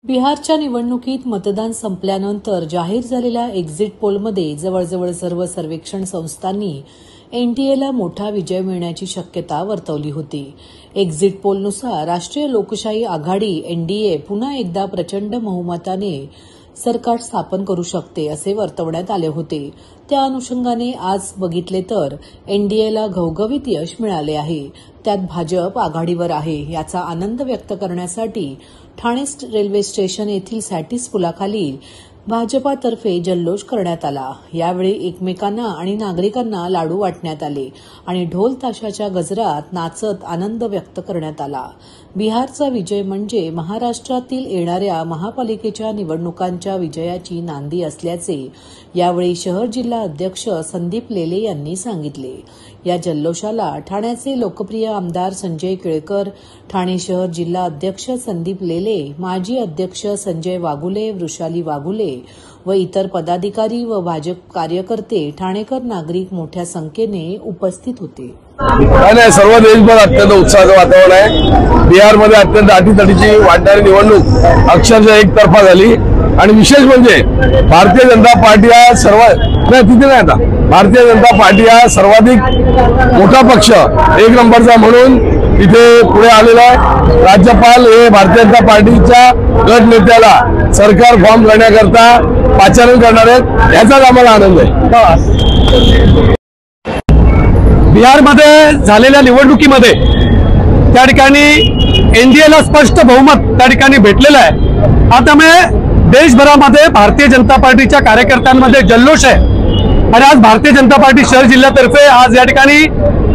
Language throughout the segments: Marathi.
बिहारच्या निवडणुकीत मतदान संपल्यानंतर जाहीर झालेल्या एक्झिट पोलमध्ये जवळजवळ सर्व सर्वेक्षण संस्थांनी एनडीएला मोठा विजय मिळण्याची शक्यता वर्तवली होती. एक्झिट पोलनुसार राष्ट्रीय लोकशाही आघाडी एनडीए पुन्हा एकदा प्रचंड बहुमताने सरकार स्थापन करू शकते असे वर्तवण्यात आले होते. त्या अनुषंगाने आज बघितले तर एनडीएला घवघवीत यश मिळाले आहे. त्यात भाजप आघाडीवर आहे. याचा आनंद व्यक्त करण्यासाठी ठाणे रेल्वे स्टेशन येथील सॅटिस पुलाखाली भाजपातर्फे जल्लोष करण्यात आला. यावेळी एकमेकांना आणि नागरिकांना लाडू वाटण्यात आले आणि ढोल ताशाच्या गजरात नाचत आनंद व्यक्त करण्यात आला. बिहारचा विजय म्हणजे महाराष्ट्रातील येणाऱ्या महापालिकेच्या निवडणुकांच्या विजयाची नांदी असल्याचे यावेळी शहर जिल्हा अध्यक्ष संदीप लेले यांनी सांगितले. या जल्लोषाला ठाण्याचे लोकप्रिय आमदार संजय केळकर, ठाणे शहर जिल्हा अध्यक्ष संदीप लेले, माजी अध्यक्ष संजय वाघुले, वृषाली वाघुले व इतर पदाधिकारी व भाजप कार्यकर्ते, ठाणेकर नागरिक मोठ्या संख्येने उपस्थित होते. सर्व देशभर अत्यंत उत्साहाचं वातावरण आहे. बिहारमध्ये अत्यंत अटीतटीची वाढणारी निवडणूक अक्षरशः एकतर्फा झाली आणि विशेष म्हणजे भारतीय जनता पार्टी हा भारतीय जनता पार्टी हा सर्वाधिक मोठा पक्ष एक नंबरचा म्हणून इथे पुढे आलेला आहे. राज्यपाल हे भारतीय जनता पार्टीच्या गट नेत्याला सरकार फॉर्म करण्याकरता पाचारण करणार आहेत. याचाच आम्हाला आनंद आहे. बिहारमध्ये झालेल्या निवडणुकीमध्ये त्या ठिकाणी एनडीएला स्पष्ट बहुमत त्या ठिकाणी भेटलेलं आहे. आता देशभरामध्ये भारतीय जनता पार्टीच्या कार्यकर्त्यांमध्ये जल्लोष आहे आणि आज भारतीय जनता पार्टी शहर जिल्ह्यातर्फे आज या ठिकाणी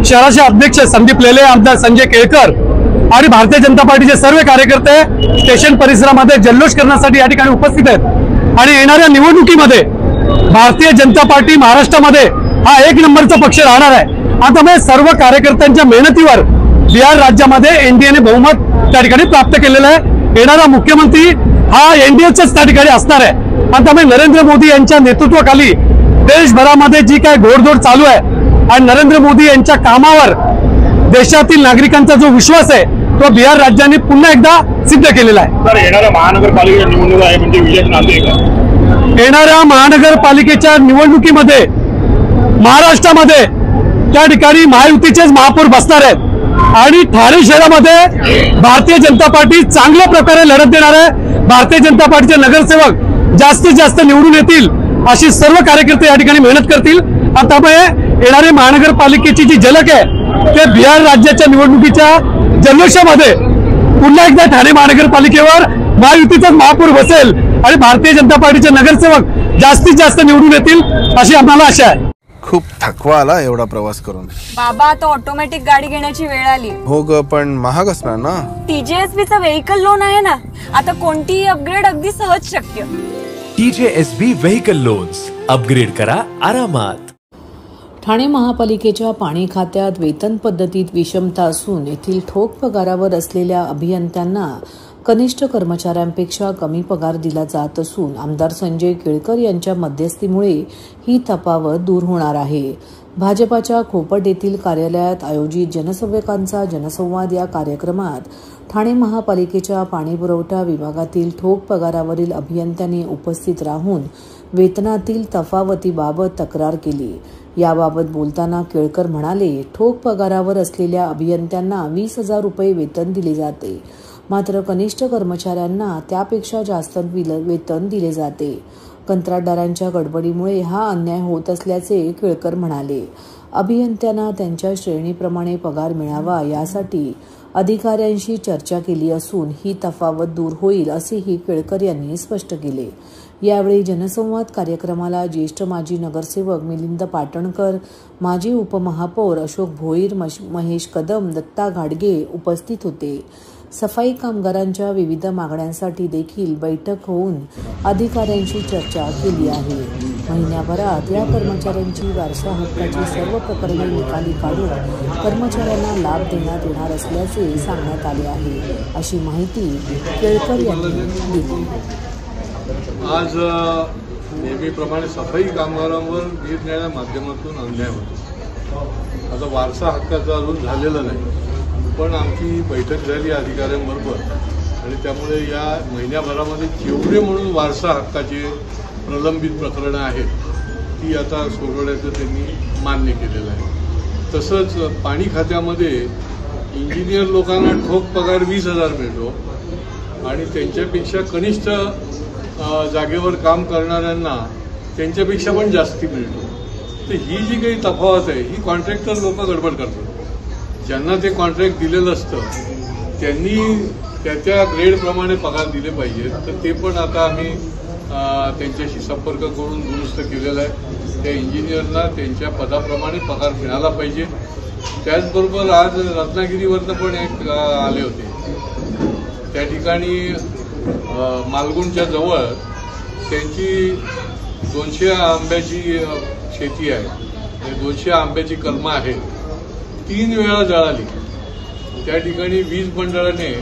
शहराचे अध्यक्ष संदीप लेले, आमदार संजय केळकर आणि भारतीय जनता पार्टीचे सर्व कार्यकर्ते स्टेशन परिसरामध्ये जल्लोष करण्यासाठी या ठिकाणी उपस्थित आहेत. आणि येणाऱ्या निवडणुकीमध्ये भारतीय जनता पार्टी महाराष्ट्रामध्ये हा एक नंबरचा पक्ष राहणार आहे. आता सर्व कार्यकर्त्यांच्या मेहनतीवर बिहार राज्यामध्ये एनडीएने बहुमत त्या ठिकाणी प्राप्त केलेलं आहे. येणारा मुख्यमंत्री हा एनडीएचाच त्या ठिकाणी असणार आहे. आता नरेंद्र मोदी यांच्या नेतृत्वाखाली देशभरामध्ये जी काय घोडदौड चालू आहे आणि नरेंद्र मोदी यांच्या कामावर देशातील नागरिकांचा जो विश्वास आहे तो बिहार राज्याने पुन्हा एकदा सिद्ध केलेला आहे. तर येणाऱ्या महानगरपालिकेच्या निवडणूक आहे म्हणजे विजय नांदे का? येणाऱ्या महानगरपालिकेच्या निवडणुकीमध्ये महाराष्ट्रामध्ये त्या ठिकाणी महायुतीचेच महापौर बसणार आहेत आणि ठाणे शहरामध्ये भारतीय जनता पार्टी चांगल्या प्रकारे लढत देणार आहे. भारतीय जनता पार्टीचे नगरसेवक जास्तीत जास्त निवडून येतील अशी सर्व कार्यकर्ते या ठिकाणी मेहनत करतील. आता येणारे महानगरपालिकेची जी झलक आहे ते बिहार राज्याच्या निवडणुकीच्या जल्लोषामध्ये पुन्हा एकदा ठाणे महानगरपालिकेवर महायुतीचाच महापौर बसेल आणि भारतीय जनता पार्टीचे नगरसेवक जास्तीत जास्त निवडून येतील अशी आम्हाला आशा आहे. खूप थकवा आला एवढा प्रवास करून. बाबा आता ऑटोमॅटिक गाडी घेण्याची वेळ आली. हो ग, पण महाग असणार ना. टीजेएसबीचा व्हेइकल लोन आहे ना, आता कोणतीही अपग्रेड अगदी सहज शक्य. टीजेएसबी व्हेइकल लोन्स, अपग्रेड करा आरामात. ठाणे महापालिकेच्या पाणी खात्यात वेतन पद्धतीत विषमता असून येथील ठोक पगारावर असलेल्या अभियंत्यांना कनिष्ठ कर्मचाऱ्यांपेक्षा कमी पगार दिला जात असून आमदार संजय केळकर यांच्या मध्यस्थीमुळे ही तफावत दूर होणार आहे. भाजपाच्या खोपट येथील कार्यालयात आयोजित जनसेवकांचा जनसंवाद या कार्यक्रमात ठाणे महापालिकेच्या पाणीपुरवठा विभागातील ठोक पगारावरील अभियंत्यांनी उपस्थित राहून वेतनातील तफावतीबाबत तक्रार केली. याबाबत बोलताना केळकर म्हणाले, ठोक पगारावर असलेल्या अभियंत्यांना 20,000 रुपये वेतन दिले जाते, मात्र कनिष्ठ कर्मचाऱ्यांना त्यापेक्षा जास्त वेतन दिले जाते. कंत्राटदारांच्या गडबडीमुळे हा अन्याय होत असल्याचे केळकर म्हणाले. अभियंत्यांना त्यांच्या श्रेणीप्रमाणे पगार मिळावा यासाठी अधिकाऱ्यांशी चर्चा केली असून ही तफावत दूर होईल असेही केळकर यांनी स्पष्ट केले. यावेळी जनसंवाद कार्यक्रमाला ज्येष्ठ माजी नगरसेवक मिलिंद पाटणकर, माजी उपमहापौर अशोक भोईर, महेश कदम, दत्ता घाडगे उपस्थित होते. सफाई कामगारांच्या विविध मागण्यांसाठी देखील बैठक होऊन अधिकाऱ्यांशी चर्चा केली आहे. महिन्याभरात या कर्मचाऱ्यांची वारसा हक्काची सर्व प्रकरणे निकाली काढून कर्मचाऱ्यांना लाभ देण्यात येणार असल्याचे सांगण्यात आले आहे, अशी माहिती केळकर यांनी दिली. आज नेहमीप्रमाणे सफाई कामगारांवर निरनिराळ्या माध्यमातून अन्याय होतो. आता वारसा हक्काचा अजून झालेला नाही, पण आमची बैठक झाली अधिकाऱ्यांबरोबर आणि त्यामुळे या महिन्याभरामध्ये जेवढे म्हणून वारसा हक्काचे प्रलंबित प्रकरणं आहेत ती आता सोडवण्याचं त्यांनी मान्य केलेलं आहे. तसंच पाणी खात्यामध्ये इंजिनियर लोकांना ठोक पगार 20,000 मिळतो आणि त्यांच्यापेक्षा कनिष्ठ जागेवर काम करणाऱ्यांना त्यांच्यापेक्षा पण जास्ती मिळतो. तर ही जी काही तफावत आहे ही कॉन्ट्रॅक्टर लोक गडबड करतात. ज्यांना ते कॉन्ट्रॅक्ट दिलेलं असतं त्यांनी त्या ग्रेडप्रमाणे पगार दिले पाहिजेत. तर ते पण आता आम्ही त्यांच्याशी संपर्क करून दुरुस्त केलेला आहे. त्या इंजिनियरना त्यांच्या पदाप्रमाणे पगार मिळाला पाहिजे. त्याचबरोबर आज रत्नागिरीवरनं पण एक आले होते. त्या ठिकाणी मालगुणच्या जवळ त्यांची 200 आंब्याची शेती आहे. 200 आंब्याची कलमं आहेत. 3 वेळा जळाली. त्या ठिकाणी वीज मंडळाने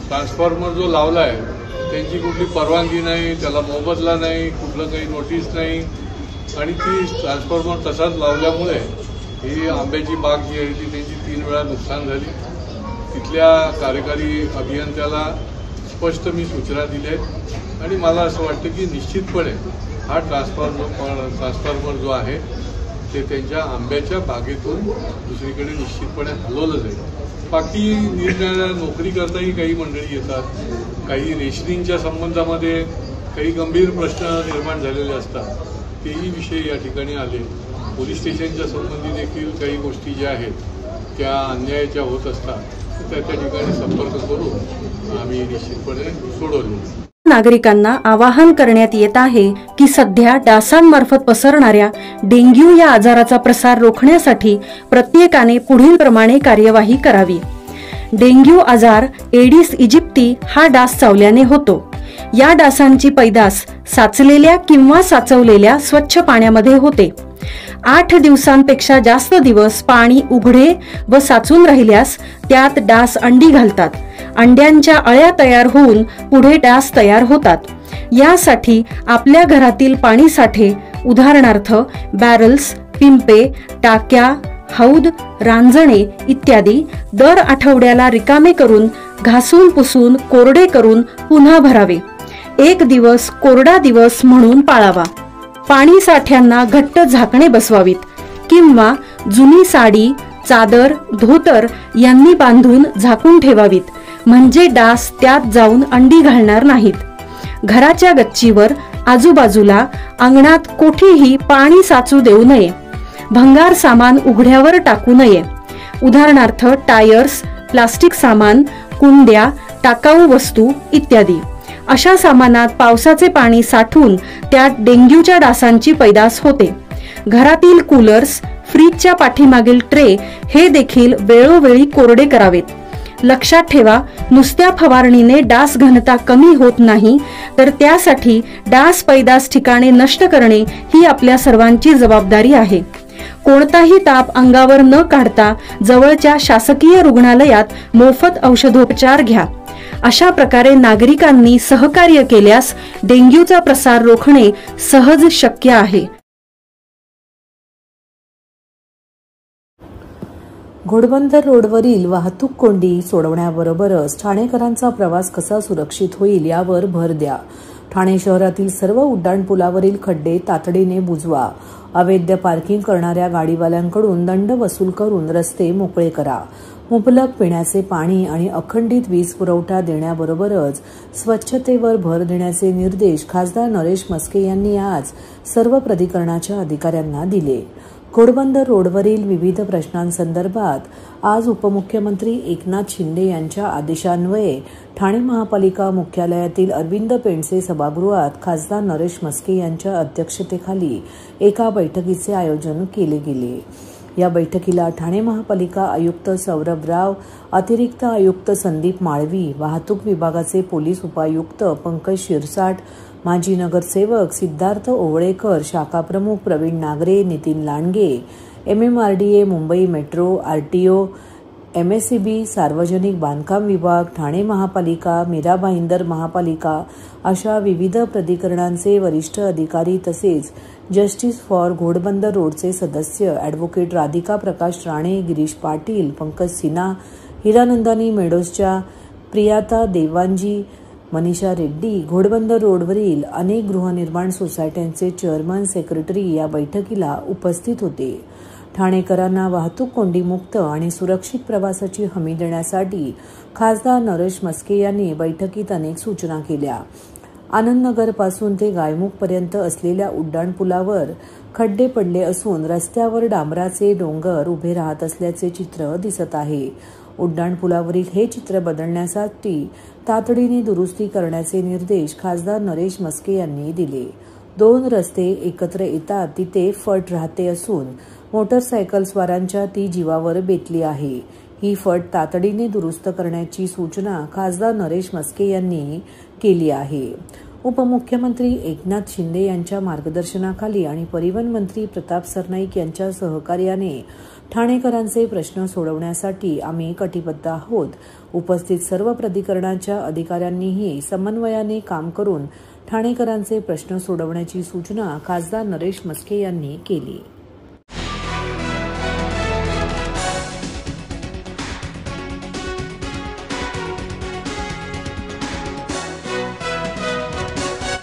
ट्रान्सफॉर्मर जो लावला आहे त्यांची कुठली परवानगी नाही, त्याला मोबदला नाही, कुठलं काही नोटीस नाही आणि ती ट्रान्सफॉर्मर तसाच लावल्यामुळे ही आंब्याची बाग जी आहे ती त्यांची 3 वेळा नुकसान झाली. तिथल्या कार्यकारी अभियंत्याला स्पष्ट मी सूचना दिल्या आहेत आणि मला असं वाटतं की निश्चितपणे हा ट्रान्सफॉर्मर जो आहे ते त्यांच्या आंब्याच्या बागेतून दुसरीकडे निश्चितपणे हलवलं जाईल. बाकी निरनिराळ्या नोकरी करताही काही मंडळी येतात. काही रेशनिंगच्या संबंधामध्ये काही गंभीर प्रश्न निर्माण झालेले असतात. तेही विषय या ठिकाणी आले. पोलीस स्टेशनच्या संबंधी देखील काही गोष्टी ज्या आहेत त्या अन्यायाच्या होत असतात त्या ठिकाणी संपर्क करून आम्ही निश्चितपणे सोडवले. नागरिकांना आवाहन करण्यात येत आहे की सध्या डासांमार्फत पसरणाऱ्या डेंग्यू या आजाराचा प्रसार रोखण्यासाठी प्रत्येकाने पुढील प्रमाणे कार्यवाही करावी. डेंग्यू आजार एडिस इजिप्ती हा डास चावल्याने होतो. या डासांची पैदास साचलेल्या किंवा साचवलेल्या स्वच्छ पाण्यामध्ये होते. 8 दिवसांपेक्षा जास्त दिवस पाणी उघडे व साचून राहिल्यास त्यात डास अंडी घालतात. अंड्यांच्या अळ्या तयार होऊन पुढे डास तयार होतात. यासाठी आपल्या घरातील पाणी साठे उदाहरणार्थ बॅरल्स, पिंपे, टाक्या, हौद, रांजणे इत्यादी दर आठवड्याला रिकामे करून घासून पुसून कोरडे करून पुन्हा भरावे. 1 दिवस कोरडा दिवस म्हणून पाळावा. पाणी साठ्यांना घट्ट झाकणे बसवावीत किंवा जुनी साडी, चादर, धोतर यांनी बांधून झाकून ठेवावीत म्हणजे डास त्यात जाऊन अंडी घालणार नाहीत. घराच्या गच्चीवर, आजूबाजूला, अंगणात कोठेही पाणी साचू देऊ नये. भंगार सामान उघड्यावर टाकू नये. उदाहरणार्थ टायर्स, प्लास्टिक सामान, कुंड्या, टाकाऊ वस्तू इत्यादी. अशा सामानात पावसाचे पाणी साठून त्यात डेंग्यूच्या डासांची पैदास होते. घरातील कूलर्स, फ्रीजच्या पाठीमागील ट्रे हे देखील वेळोवेळी कोरडे करावेत. लक्षात ठेवा, नुसत्या फवारणीने डास घनता कमी होत नाही तर त्यासाठी डास पैदास ठिकाणे नष्ट करणे ही आपल्या सर्वांची जबाबदारी आहे. कोणताही ताप अंगावर न काढता जवळच्या शासकीय रुग्णालयात मोफत औषधोपचार घ्या. अशा प्रकारे नागरिकांनी सहकार्य केल्यास डेंग्यूचा प्रसार रोखणे सहज शक्य आहे. घोडबंदर रोडवरील वाहतूक कोंडी सोडवण्याबरोबरच ठाणेकरांचा प्रवास कसा सुरक्षित होईल यावर भर द्या. ठाणे शहरातील सर्व उड्डाणपुलावरील खड्डे तातडीने बुजवा. अवैध पार्किंग करणाऱ्या गाडीवाल्यांकडून दंड वसूल करून रस्ते मोकळे करा. मुबलक पिण्याचे पाणी आणि अखंडित वीज पुरवठा देण्याबरोबरच स्वच्छतेवर भर देण्याचे निर्देश खासदार नरेश म्हस्के यांनी आज सर्व प्राधिकरणाच्या अधिकाऱ्यांना दिले. घोडबंदर रोडवरील विविध प्रश्नांसंदर्भात आज उपमुख्यमंत्री एकनाथ शिंदे यांच्या आदेशान्वये ठाणे महापालिका मुख्यालयातील अरविंद पेंडसे सभागृहात खासदार नरेश म्हस्के यांच्या अध्यक्षतेखाली एका बैठकीचे आयोजन केले गेले. या बैठकीला ठाणे महापालिका आयुक्त सौरभ राव, अतिरिक्त आयुक्त संदीप माळवी, वाहतूक विभागाचे पोलीस उपायुक्त पंकज शिरसाट, माजी नगरसेवक सिद्धार्थ ओवळेकर, शाखाप्रमुख Praveen Nagare, Nitin Landge, MMRDA, Mumbai metro, RTO, MSEB, सार्वजनिक बांधकाम विभाग, ठाणे महापालिका, मीरा भाईंदर महापालिका अशा विविध प्राधिकरणांचे वरिष्ठ अधिकारी तसेच जस्टिस फॉर घोडबंदर रोडचे सदस्य ॲडव्होकेट राधिका प्रकाश राणे, गिरीश पाटील, पंकज सिन्हा, हिरानंदानी मेडोजच्या प्रियाता देवांजी, मनीषा रेड्डी, घोडबंदर रोडवरील अनेक गृहनिर्माण सोसायट्यांचे चेअरमन, सेक्रेटरी या बैठकीला उपस्थित होते. ठाणेकरांना वाहतूक कोंडीमुक्त आणि सुरक्षित प्रवासाची हमी देण्यासाठी खासदार नरेश म्हस्के यांनी बैठकीत अनेक सूचना केल्या. आनंदनगरपासून ते गायमुखपर्यंत असलेल्या उड्डाणपुलावर खड्डे पडले असून रस्त्यावर डांबराचे डोंगर उभे राहत असल्याचे चित्र दिसत आहे. उड्डाणपुलावरील हे चित्र बदलण्यासाठी तातडीने दुरुस्ती करण्याचे निर्देश खासदार नरेश म्हस्के यांनी दिले. 2 रस्ते एकत्र येतात तिथे फट राहते असून मोटरसायकलस्वारांच्या ती जीवावर बेतली आहे. ही फट तातडीने दुरुस्त करण्याची सूचना खासदार नरेश म्हस्के यांनी केली आहे. उपमुख्यमंत्री एकनाथ शिंदे यांच्या मार्गदर्शनाखाली आणि परिवहन मंत्री प्रताप सरनाईक यांच्या सहकार्याने ठाणेकरांचे प्रश्न सोडवण्यासाठी आम्ही कटिबद्ध आहोत. उपस्थित सर्व प्राधिकरणाच्या अधिकाऱ्यांनीही समन्वयाने काम करून ठाणेकरांचे प्रश्न सोडवण्याची सूचना खासदार नरेश म्हस्के यांनी केली.